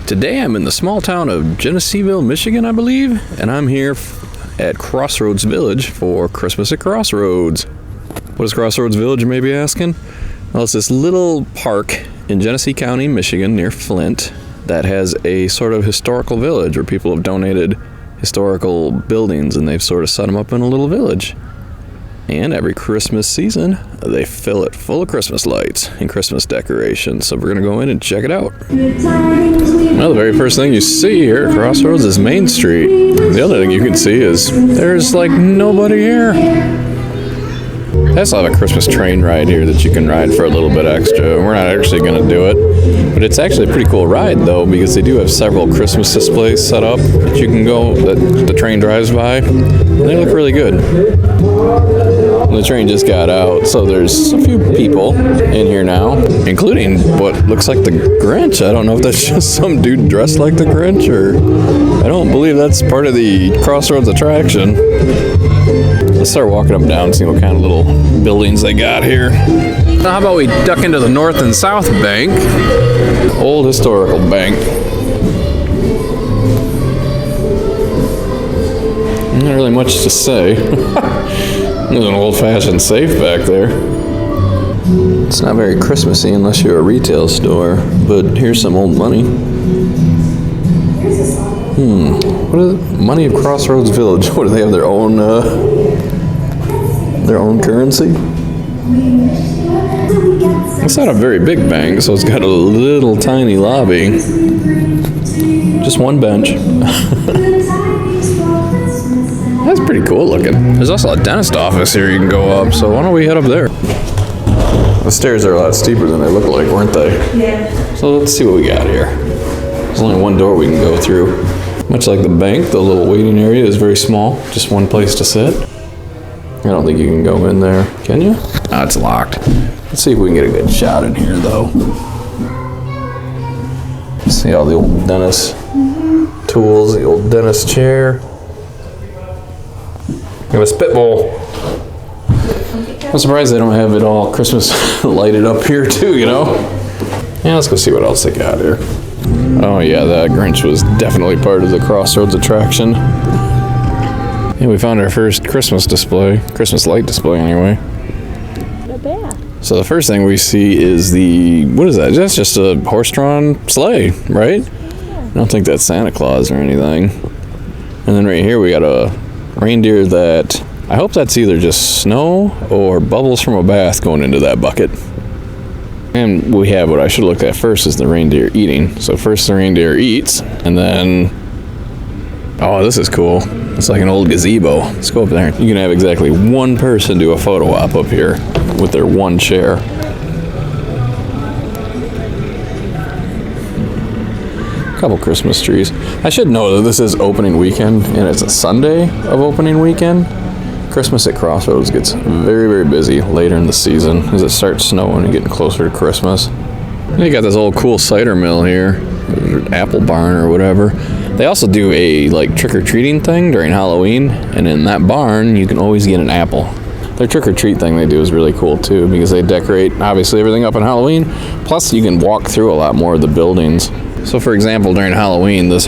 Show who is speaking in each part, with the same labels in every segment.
Speaker 1: Today I'm in the small town of Genesseeville, Michigan, I believe, and I'm here at Crossroads Village for Christmas at Crossroads. What is Crossroads Village, you may be asking? Well, it's this little park in Genesee County, Michigan, near Flint, that has a sort of historical village where people have donated historical buildings and they've sort of set them up in a little village. And every Christmas season, they fill it full of Christmas lights and Christmas decorations. So we're going to go in and check it out. Well, the very first thing you see here at Crossroads is Main Street. The other thing you can see is there's like nobody here. They also have a Christmas train ride here that you can ride for a little bit extra. We're not actually going to do it, but it's actually a pretty cool ride though, because they do have several Christmas displays set up that you can go, that the train drives by, and they look really good. The train just got out, so there's a few people in here now, including what looks like the Grinch. I don't know if that's just some dude dressed like the Grinch, or I don't believe that's part of the Crossroads attraction. Let's start walking up down and see what kind of little buildings they got here. Now how about we duck into the North and South Bank? Old historical bank. Not really much to say. There's an old-fashioned safe back there. It's not very Christmassy unless you're a retail store, but here's some old money. What is it? Money of Crossroads Village. What do they have, their own currency? It's not a very big bank, so it's got a little tiny lobby. Just one bench. That's pretty cool looking. There's also a dentist office here you can go up, so why don't we head up there? The stairs are a lot steeper than they look like, weren't they? Yeah. So let's see what we got here. There's only one door we can go through. Much like the bank, the little waiting area is very small, just one place to sit. I don't think you can go in there, can you? No, it's locked. Let's see if we can get a good shot in here though. See all the old dentist tools, the old dentist chair. We have a spit bowl. I'm surprised they don't have it all Christmas lighted up here too, you know? Yeah, let's go see what else they got here. Oh yeah, that Grinch was definitely part of the Crossroads attraction. Yeah, we found our first Christmas display, Christmas light display anyway. Not bad. So the first thing we see is what is that? That's just a horse-drawn sleigh, right? Yeah. I don't think that's Santa Claus or anything. And then right here we got a reindeer that, I hope that's either just snow or bubbles from a bath going into that bucket. And we have what I should have looked at first is the reindeer eating. So first the reindeer eats, and then, oh, this is cool. It's like an old gazebo. Let's go up there. You can have exactly one person do a photo op up here with their one chair. A couple Christmas trees. I should know that this is opening weekend, and it's a Sunday of opening weekend. Christmas at Crossroads gets very, very busy later in the season as it starts snowing and getting closer to Christmas. And you got this old cool cider mill here, or apple barn or whatever. They also do a trick-or-treating thing during Halloween, and in that barn you can always get an apple. Their trick-or-treat thing they do is really cool too, because they decorate obviously everything up on Halloween, plus you can walk through a lot more of the buildings. So for example, during Halloween, the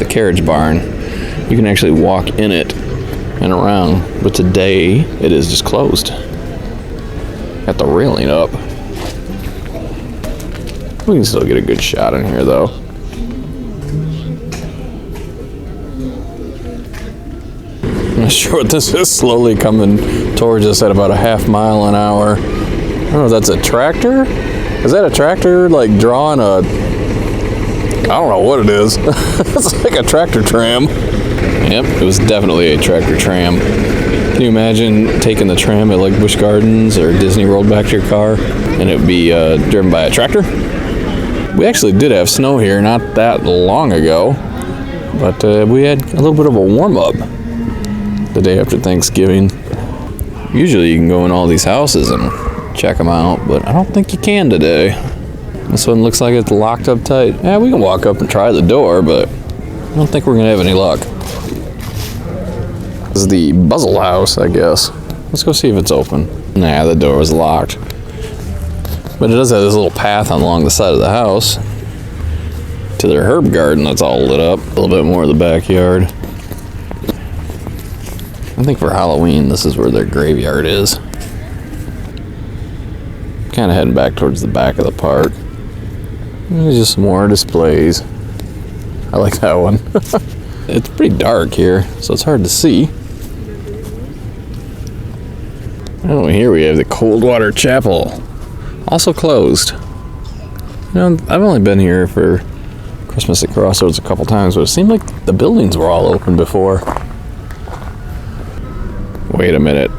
Speaker 1: carriage barn, you can actually walk in it and around, but today it is just closed. Got the railing up. We can still get a good shot in here though. I'm not sure what this is, slowly coming towards us at about a half-mile an hour. I don't know if that's a tractor? Is that a tractor drawing a, I don't know what it is. It's like a tractor tram. Yep, it was definitely a tractor tram. Can you imagine taking the tram at Busch Gardens or Disney World back to your car and it would be driven by a tractor? We actually did have snow here not that long ago, but we had a little bit of a warm-up the day after Thanksgiving. Usually you can go in all these houses and check them out, but I don't think you can today. This one looks like it's locked up tight. Yeah, we can walk up and try the door, but I don't think we're gonna have any luck. This is the Buzzle House, I guess. Let's go see if it's open. Nah, the door was locked. But it does have this little path along the side of the house. to their herb garden that's all lit up. A little bit more of the backyard. I think for Halloween, this is where their graveyard is. Kind of heading back towards the back of the park. There's just some more displays. I like that one. It's pretty dark here, so it's hard to see. Oh, here we have the Coldwater Chapel. Also closed. You know, I've only been here for Christmas at Crossroads a couple times, but it seemed like the buildings were all open before. Wait a minute.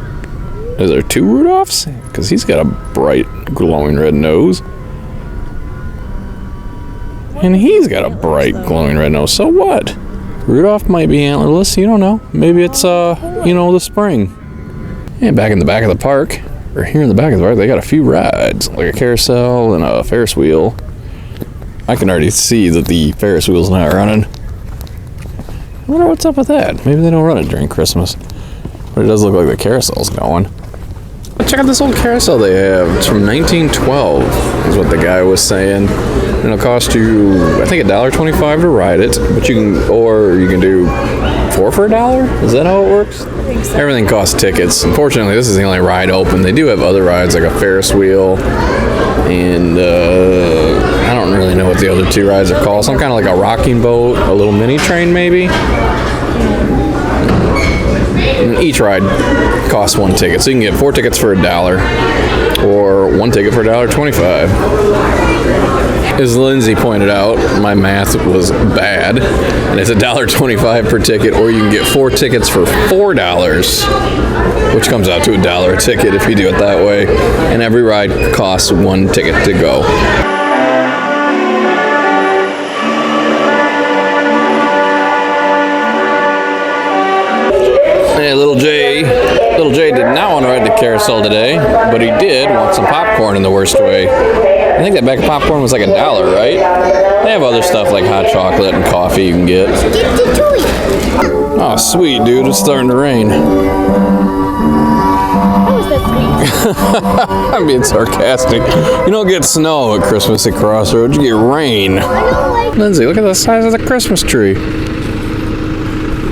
Speaker 1: Is there two Rudolphs? Because he's got a bright, glowing red nose. And he's got a bright, glowing red nose. So what? Rudolph might be antlerless. You don't know. Maybe it's, the spring. And back in the back of the park, or here in the back of the park, they got a few rides, like a carousel and a Ferris wheel. I can already see that the Ferris wheel's not running. I wonder what's up with that. Maybe they don't run it during Christmas. But it does look like the carousel's going. Check out this old carousel they have. It's from 1912, is what the guy was saying. And it'll cost you, I think, $1.25 to ride it. But you can do 4 for $1. Is that how it works?
Speaker 2: I think so.
Speaker 1: Everything costs tickets. Unfortunately, this is the only ride open. They do have other rides like a Ferris wheel, and I don't really know what the other two rides are called. Some kind of like a rocking boat, a little mini train maybe. And each ride costs 1 ticket, so you can get 4 tickets for $1 or 1 ticket for $1.25. As Lindsay pointed out, my math was bad, and it's $1.25 per ticket, or you can get 4 tickets for $4, which comes out to $1 a ticket if you do it that way. And every ride costs 1 ticket to go. Hey, Little Jay did not want to ride the carousel today, but he did want some popcorn in the worst way. I think that bag of popcorn was like $1, right? They have other stuff like hot chocolate and coffee you can get. Oh, sweet, dude. It's starting to rain.
Speaker 2: How is that sweet?
Speaker 1: I'm being sarcastic. You don't get snow at Christmas at Crossroads. You get rain. Lindsay, look at the size of the Christmas tree.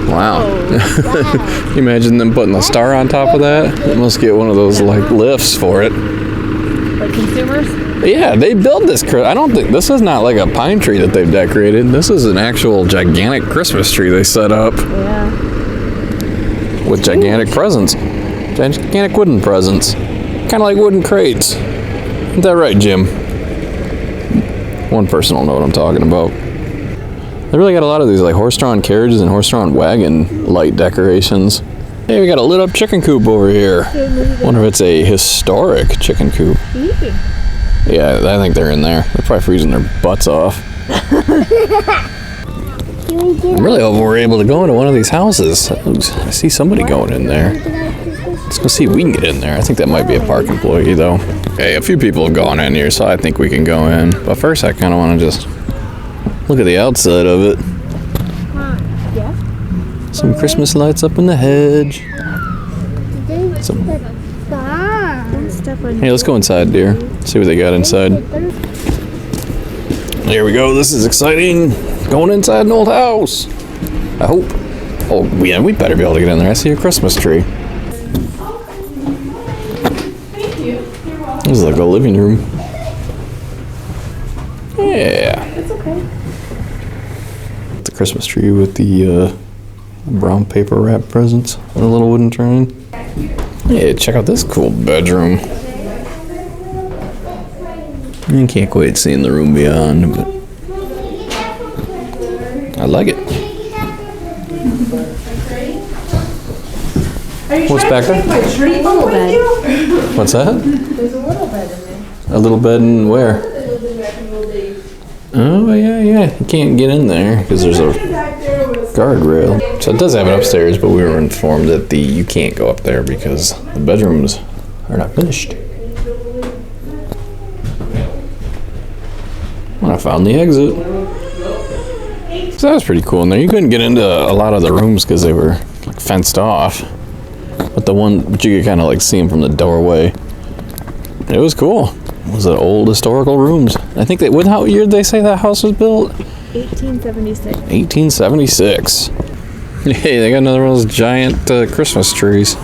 Speaker 1: Wow. Can you imagine them putting a star on top of that? They must get one of those like lifts for it.
Speaker 2: Like consumers?
Speaker 1: Yeah, they build this. I don't think this is not like a pine tree that they've decorated. This is an actual gigantic Christmas tree they set up.
Speaker 2: Yeah.
Speaker 1: With gigantic presents. Gigantic wooden presents. Kind of like wooden crates. Isn't that right, Jim? One person will know what I'm talking about. They really got a lot of these like horse-drawn carriages and horse-drawn wagon light decorations. Hey, we got a lit-up chicken coop over here. Wonder if it's a historic chicken coop. Yeah, I think they're in there. They're probably freezing their butts off. I'm really hoping we're able to go into one of these houses. I see somebody going in there. Let's go see if we can get in there. I think that might be a park employee, though. Okay, a few people have gone in here, so I think we can go in. But first, I kind of want to just look at the outside of it.
Speaker 2: Yeah?
Speaker 1: Some Christmas lights up in the hedge. Hey, let's go inside, dear. See what they got inside. Here we go. This is exciting. Going inside an old house. I hope. Oh, yeah, we better be able to get in there. I see a Christmas tree.
Speaker 2: Thank you.
Speaker 1: This is like a living room. Yeah.
Speaker 2: It's okay.
Speaker 1: The Christmas tree with the brown paper wrap presents and a little wooden train. Yeah, check out this cool bedroom. I can't quite see in the room beyond, but I like it. What's back there?
Speaker 2: Little bed.
Speaker 1: What's that?
Speaker 2: There's a little bed in there.
Speaker 1: A little bed in where? Oh, yeah. You can't get in there because there's a guardrail. So it does have it upstairs, but we were informed that you can't go up there because the bedrooms are not finished. When I found the exit. So that was pretty cool in there. You couldn't get into a lot of the rooms because they were like fenced off. But you could kind of like see them from the doorway. It was cool. It was the old historical rooms. I think what year did they say that house was built?
Speaker 2: 1876.
Speaker 1: 1876. Hey, they got another one of those giant Christmas trees.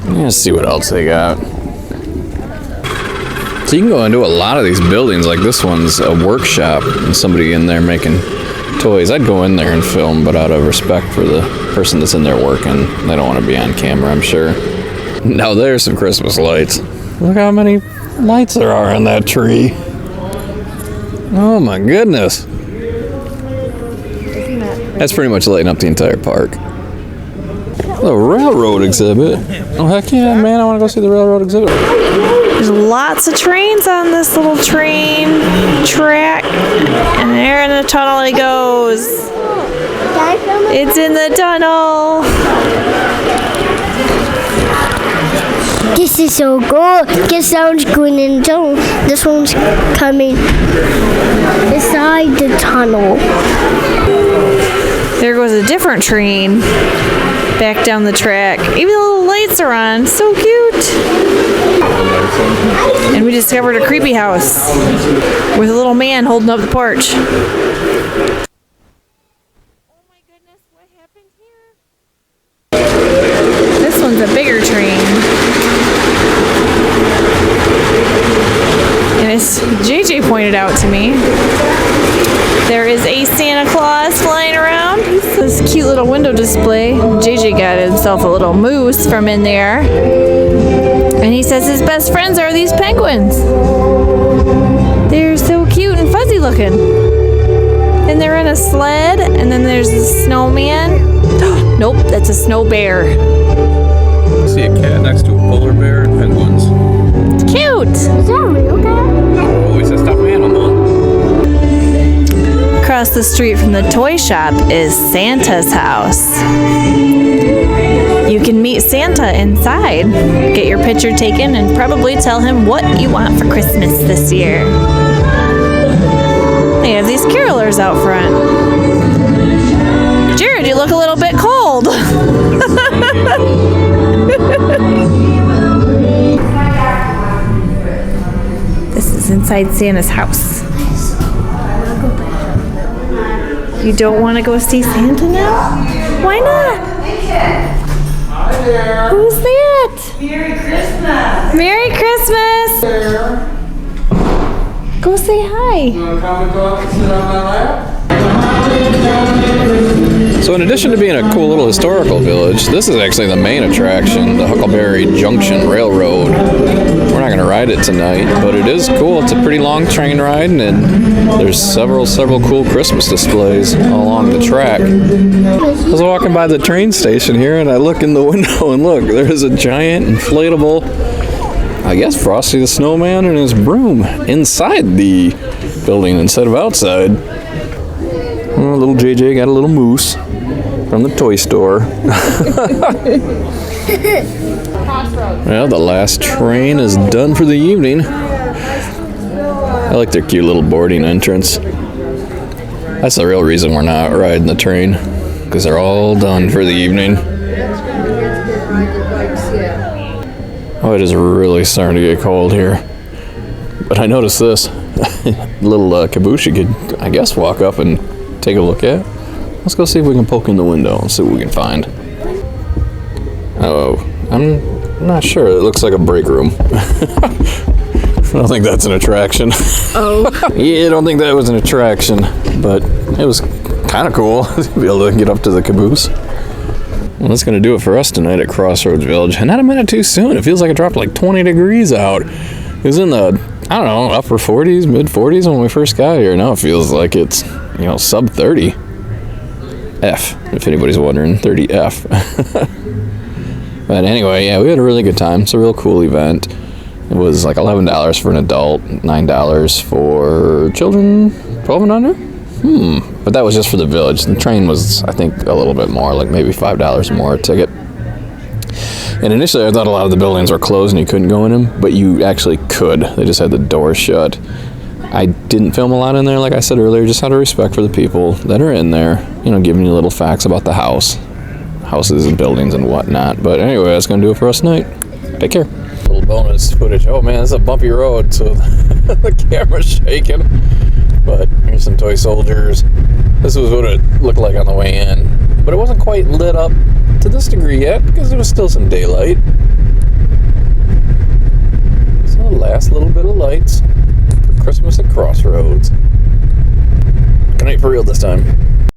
Speaker 1: Let's see what else they got. So you can go into a lot of these buildings. Like this one's a workshop and somebody in there making toys. I'd go in there and film, but out of respect for the person that's in there working, they don't want to be on camera, I'm sure. Now there's some Christmas lights. Look how many lights there are on that tree. Oh my goodness. That's pretty much lighting up the entire park. The railroad exhibit. Oh heck yeah, man, I want to go see the railroad exhibit.
Speaker 3: There's lots of trains on this little train track. And there in the tunnel it goes. It's in the tunnel.
Speaker 4: This is so cool. Guess that one's going in the tunnel. This one's coming beside the tunnel.
Speaker 3: There goes a different train back down the track. Even the little lights are on. So cute. And we discovered a creepy house with a little man holding up the porch. Oh my goodness, what happened here? This one's a bigger train. And as JJ pointed out to me, there is a Santa Claus flying around. This cute little window display. JJ got himself a little moose from in there. And he says his best friends are these penguins. They're so cute and fuzzy looking. And they're in a sled. And then there's a snowman. Nope, that's a snow bear.
Speaker 1: I see a cat next to a polar bear and penguins.
Speaker 3: Cute!
Speaker 4: Is that a real guy?
Speaker 1: Oh, he's a stuffed animal.
Speaker 3: Across the street from the toy shop is Santa's house. You can meet Santa inside, get your picture taken, and probably tell him what you want for Christmas this year. They have these carolers out front. Jared, you look a little bit cold. This is inside Santa's house. You don't want to go see Santa now? Why not?
Speaker 5: Hi there.
Speaker 3: Who's that?
Speaker 5: Merry Christmas.
Speaker 3: Merry Christmas!
Speaker 5: There.
Speaker 3: Go say hi.
Speaker 5: You want to come and go up and sit on my lap?
Speaker 1: So in addition to being a cool little historical village, this is actually the main attraction, the Huckleberry Junction Railroad. We're not going to ride it tonight, but it is cool. It's a pretty long train ride, and there's several cool Christmas displays all along the track. I was walking by the train station here, and I look in the window, and look, there's a giant inflatable, I guess, Frosty the Snowman and his broom inside the building instead of outside. Well, little JJ got a little moose from the toy store. Well, the last train is done for the evening. I like their cute little boarding entrance. That's the real reason we're not riding the train, because they're all done for the evening. Oh, it is really starting to get cold here. But I noticed this. Little caboose you could, I guess, walk up and take a look at. Let's go see if we can poke in the window and see what we can find. Oh, I'm not sure. It looks like a break room. I don't think that's an attraction.
Speaker 3: Oh.
Speaker 1: Yeah, I don't think that was an attraction, but it was kind of cool to be able to get up to the caboose. Well, that's going to do it for us tonight at Crossroads Village. And not a minute too soon. It feels like it dropped like 20 degrees out. It was in the, I don't know, upper 40s, mid 40s when we first got here. Now it feels like it's, sub 30. F, if anybody's wondering, 30F. But anyway, yeah, we had a really good time. It's a real cool event. It was like $11 for an adult, $9 for children, 12 and under? But that was just for the village. The train was, I think, a little bit more, like maybe $5 more a ticket. And initially I thought a lot of the buildings were closed and you couldn't go in them, but you actually could. They just had the doors shut. I didn't film a lot in there, like I said earlier, just out of respect for the people that are in there, giving you little facts about the houses and buildings and whatnot. But anyway, that's going to do it for us tonight. Take care. Little bonus footage. Oh man, this is a bumpy road, so the camera's shaking. But here's toy soldiers. This was what it looked like on the way in. But it wasn't quite lit up to this degree yet because there was still some daylight. So the last little bit of lights for Christmas at Crossroads. Good night for real this time.